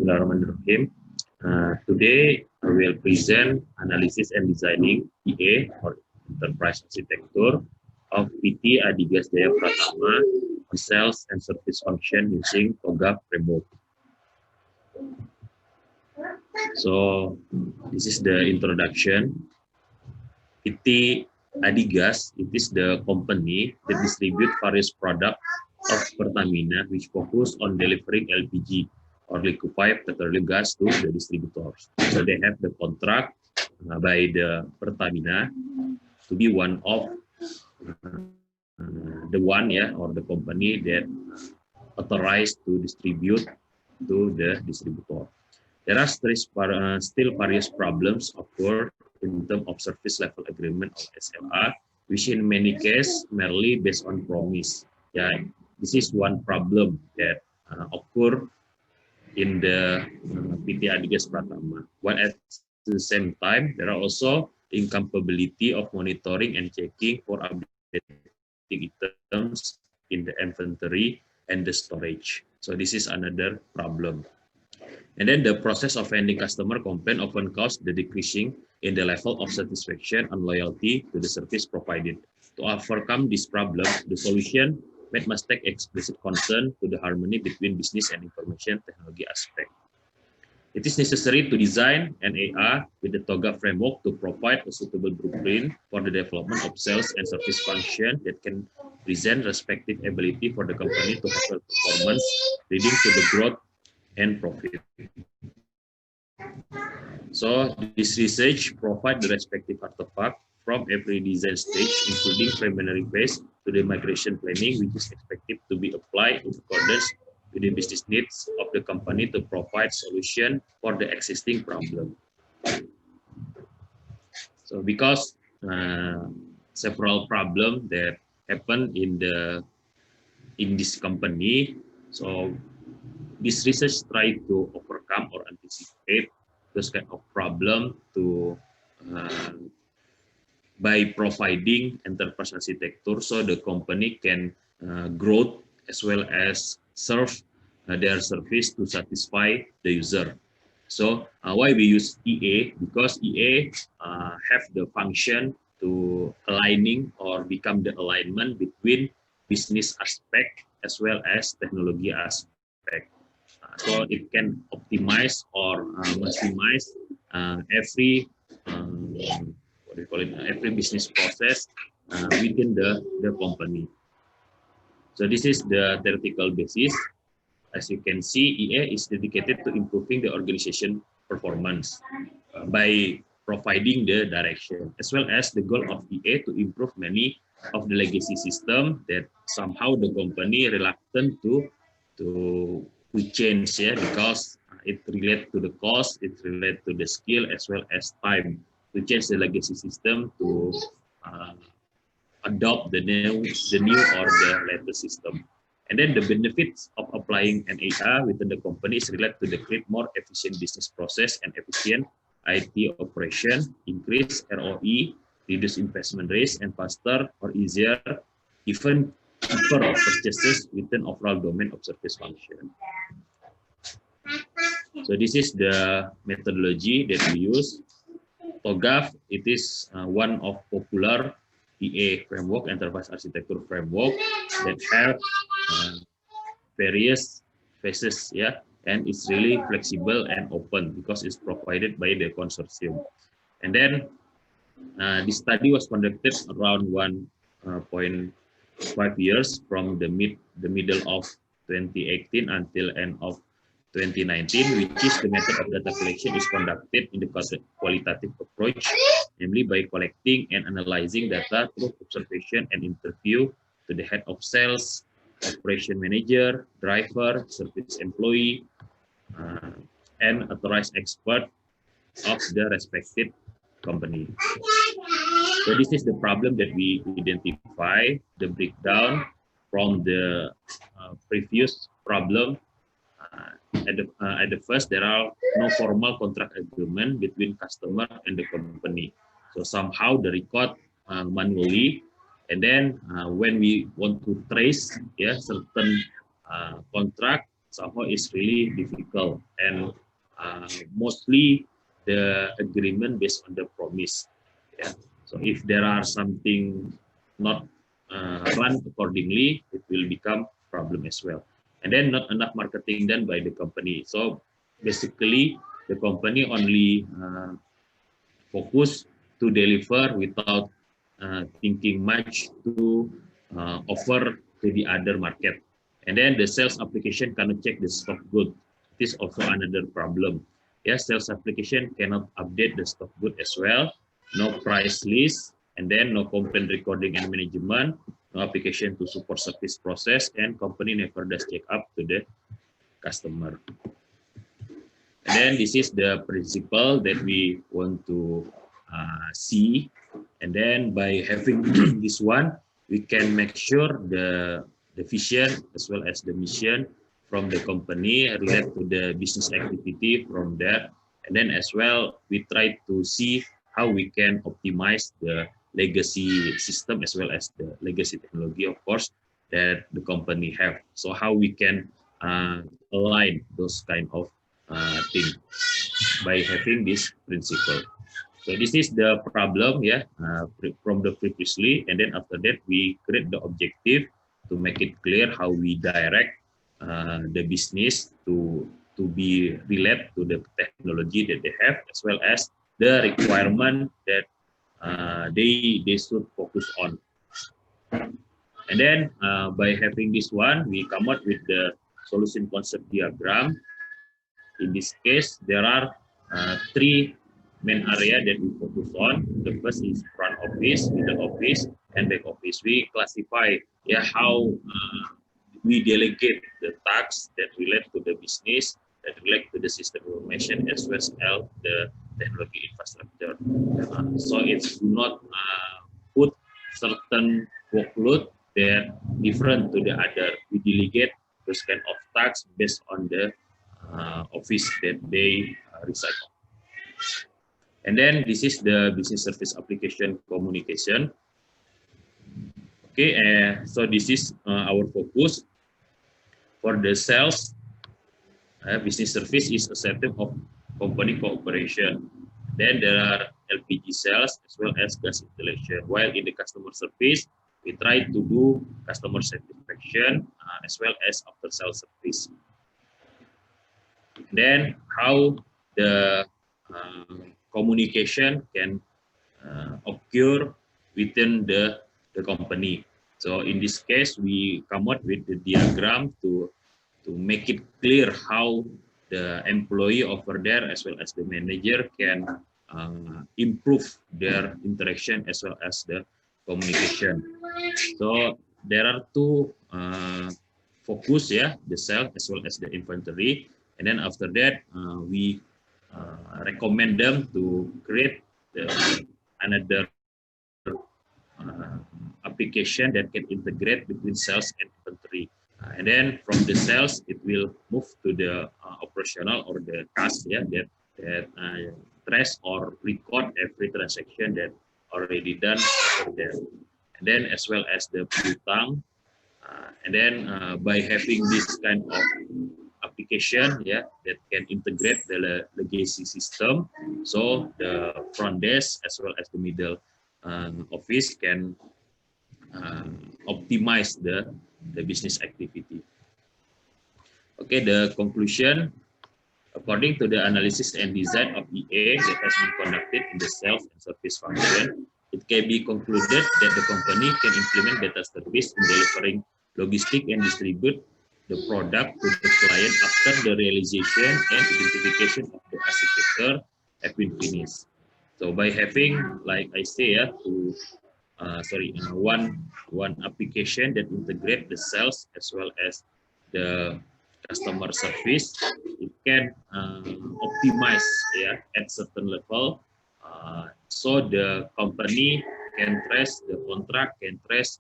Bismillahirrahmanirrahim. Today I will present analysis and designing EA or enterprise architecture of PT Adigas Jaya Pratama on sales and service function using TOGAF framework. So this is the introduction. PT Adigas, it is the company that distributes various products of Pertamina which focus on delivering LPG or liquefied petroleum gas to the distributors. So they have the contract by the Pertamina to be one of the company that authorized to distribute to the distributor. There are still various problems occur in terms of service level agreement or SLA, which in many cases merely based on promise. Yeah, this is one problem that occur in the PT Adigas Pratama. But at the same time, there are also incapability of monitoring and checking for updating items in the inventory and the storage. So this is another problem. And then the process of handling customer complaint often causes the decreasing in the level of satisfaction and loyalty to the service provided. To overcome this problem, the solution must take explicit concern to the harmony between business and information technology aspect. It is necessary to design an AR with the TOGAF framework to provide a suitable blueprint for the development of sales and service function that can present respective ability for the company to have performance leading to the growth and profit. So this research provides the respective artifact from every design stage, including preliminary phase to the migration planning, which is expected to be applied in accordance with the business needs of the company to provide solution for the existing problem. So because several problems that happen in this company, so this research try to overcome or anticipate those kind of problem to by providing enterprise architecture so the company can grow as well as serve their service to satisfy the user. So why we use EA? Because EA have the function to aligning or become the alignment between business aspect as well as technology aspect. So it can optimize or maximize every every business process within the company. So this is the theoretical basis. As you can see, EA is dedicated to improving the organization performance by providing the direction, as well as the goal of EA to improve many of the legacy system that somehow the company reluctant to change, because it relates to the cost, it relates to the skill as well as time to change the legacy system to adopt the new or the latest system. And then the benefits of applying an AR within the company is related to the create more efficient business process and efficient IT operation, increase ROE, reduce investment risk, and faster or easier, even cheaper of purchases within overall domain of service function. So this is the methodology that we use. TOGAF, it is one of popular EA framework, enterprise architecture framework that have various phases, and it's really flexible and open because it's provided by the consortium. And then this study was conducted around 1.5 years from the middle of 2018 until end of 2019, which is the method of data collection is conducted in the qualitative approach, namely by collecting and analyzing data through observation and interview to the head of sales, operation manager, driver, service employee, and authorized expert of the respective company. So this is the problem that we identify, the breakdown from the previous problem. At the first, there are no formal contract agreement between customer and the company. So somehow the record manually, and then when we want to trace certain contract, somehow is really difficult, and mostly the agreement based on the promise. Yeah. So if there are something not run accordingly, it will become problem as well. And then not enough marketing done by the company. So basically, the company only focus to deliver without thinking much to offer to the other market. And then the sales application cannot check the stock good. This is also another problem. Yes, sales application cannot update the stock good as well. No price list, and then no complaint recording and management, no application to support service process, and company never does check up to the customer. And then this is the principle that we want to see. And then by having this one, we can make sure the vision as well as the mission from the company relate to the business activity from there. And then as well, we try to see how we can optimize the legacy system as well as the legacy technology, of course, that the company have. So how we can align those kind of thing by having this principle. So this is the problem, yeah, from the previously, and then after that we create the objective to make it clear how we direct the business to be related to the technology that they have, as well as the requirement that they should focus on. And then by having this one, we come up with the solution concept diagram. In this case, there are three main area that we focus on. The first is front office, middle office, and back office. We classify how we delegate the tasks that relate to the business, that relate to the system information, as well as the technology infrastructure. So it's not put certain workload that different to the other. We delegate those kind of tasks based on the office that they reside on. And then this is the business service application communication. Okay, so this is our focus for the sales. Business service is a setting of company cooperation. Then there are LPG sales as well as gas installation. While in the customer service, we try to do customer satisfaction as well as after sales service. Then how the communication can occur within the company. So in this case, we come up with the diagram to make it clear how the employee over there as well as the manager can improve their interaction as well as the communication. So there are two focus, the sales as well as the inventory. And then after that, we recommend them to create another application that can integrate between sales and inventory. And then from the sales, it will move to the operational or the cash, that trace or record every transaction that already done over there. And then as well as the piutang. And then by having this kind of application that can integrate the legacy system, so the front desk as well as the middle office can optimize the business activity. Okay, the conclusion, according to the analysis and design of EA that has been conducted in the sales and service function, it can be concluded that the company can implement data service in delivering logistic and distribute the product to the client after the realization and identification of the architecture have been finished. So by having, like I say, one application that integrate the sales as well as the customer service, it can optimize at certain level, so the company can trace the contract, can trace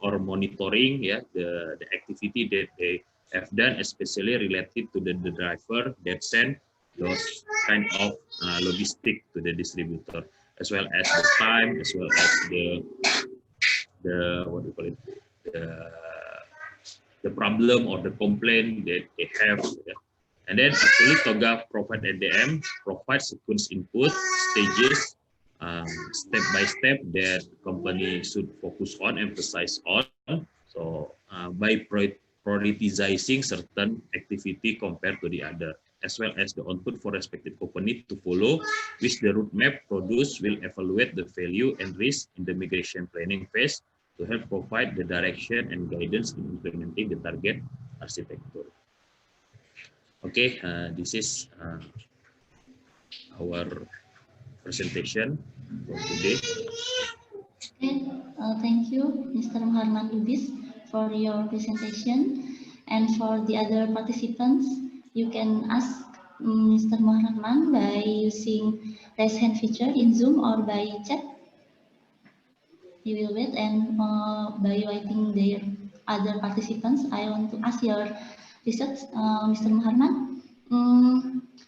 or monitoring the activity that they have done, especially related to the driver that send those kind of logistic to the distributor, as well as the time, as well as the what do you call it, the problem or the complaint that they have. Yeah. And then actually TOGAF provide ADM, provide sequence input, stages, step by step that company should focus on, emphasize on. So by prioritizing certain activity compared to the other, as well as the output for respective company to follow, which the roadmap produced will evaluate the value and risk in the migration planning phase to help provide the direction and guidance in implementing the target architecture. Okay, this is our presentation for today. Okay, thank you, Mr. Muhammad Lubis, for your presentation. And for the other participants, you can ask Mr. Muhammad by using raise hand feature in Zoom or by chat. He will wait, and by waiting the other participants, I want to ask your research, Mr. Muhammad.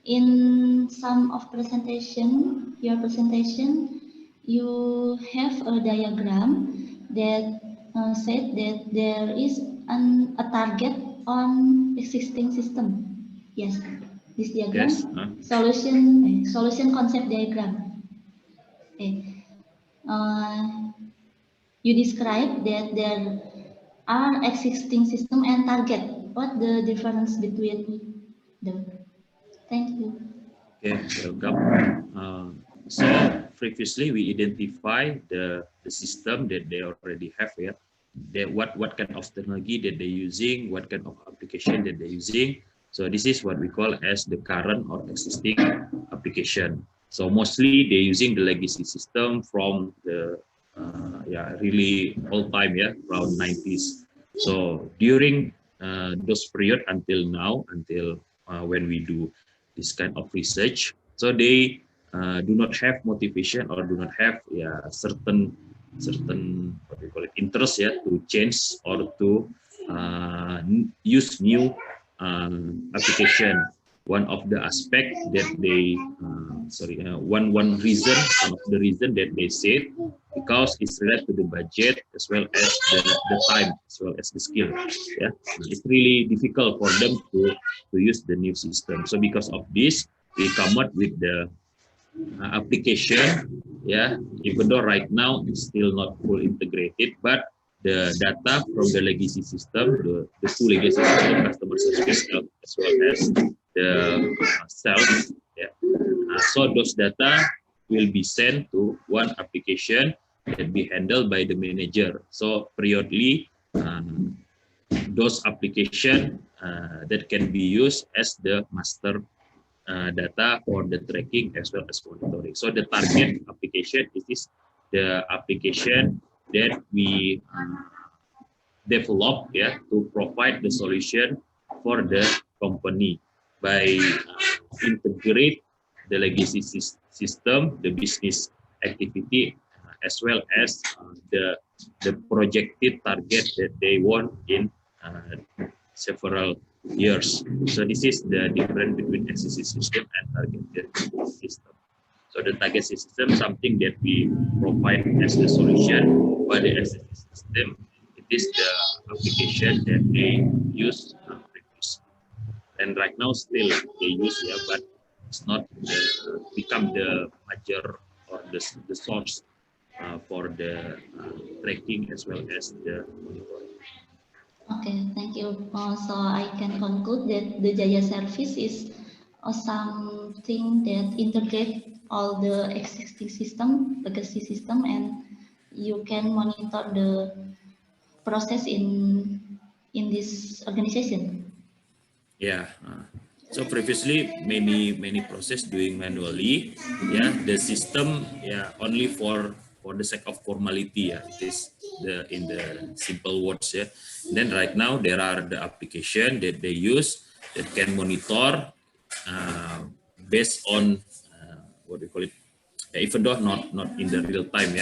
In some of your presentation, you have a diagram that said that there is a target on existing system. Yes, this diagram, Yes. solution concept diagram. Okay. You describe that there are existing system and target. What the difference between them? Thank you. Okay, welcome. So previously we identify the system that they already have. Yeah, what kind of technology that they're using, what kind of application that they're using. So this is what we call as the current or existing application. So mostly they're using the legacy system from the really old time, around 90s. So during those period until now, until when we do this kind of research, so they do not have motivation or do not have certain what we call it interest to change or to use new application. One of the aspect that they one of the reason that they said, because it's related to the budget as well as the time as well as the skill. Yeah, it's really difficult for them to use the new system. So because of this, we come up with the application. Yeah, even though right now it's still not full integrated, but the data from the legacy system, the two legacy system, customer service as well as the sales. Yeah. So those data will be sent to one application that be handled by the manager. So periodically, those application that can be used as the master data for the tracking as well as monitoring. So the target application is the application that we develop to provide the solution for the company by integrate the legacy system, the business activity, as well as the projected target that they want in several years. So this is the difference between existing system and targeted system. So the target system, something that we provide as the solution, but the existing system, it is the application that they use previously. And right now still they use, but it's not become the major or the source for the tracking as well as the monitoring. Okay, thank you. So I can conclude that the Jaya service is something that integrate all the existing system, legacy system, and you can monitor the process in this organization. Yeah. So previously many process doing manually. Yeah, the system only for the sake of formality. Yeah, it is in the simple words. Yeah. Then right now there are the application that they use that can monitor based on what we call it. Even though not in the real time,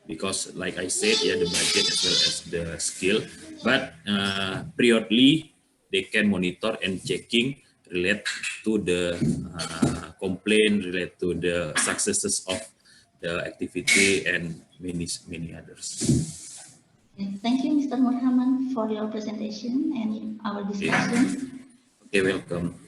because like I said, the budget as well as the skill, but periodically they can monitor and checking relate to the complaint, relate to the successes of the activity and many others. Okay, thank you, Mr. Mr. Muhammad, for your presentation and our discussion. Okay, welcome.